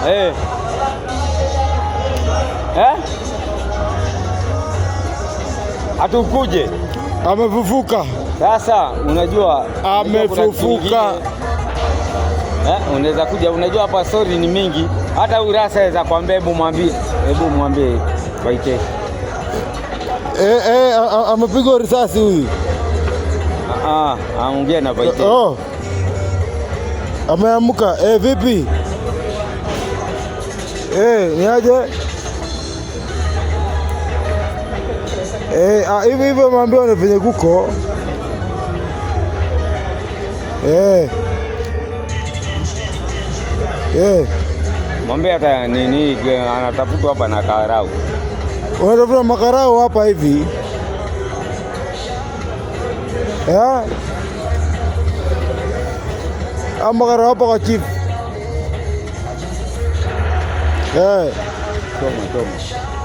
Eh. Atukuje. Amefufuka. Sasa unajua amefufuka. Unaweza kuja, unajua hapa story ni mingi. Hata Urasa aweza kwambia hebu mwambie Waite. Amepigwa risasi huyu. Aongea na Waite. Ameamka. Vipi? Niaje? Hivyo mwambie venye kuko. Mwambie hata nini anatafutwa hapa na karau. Unatafuta makarau hapa hivi. Makarau hapa kwa chief. Toma.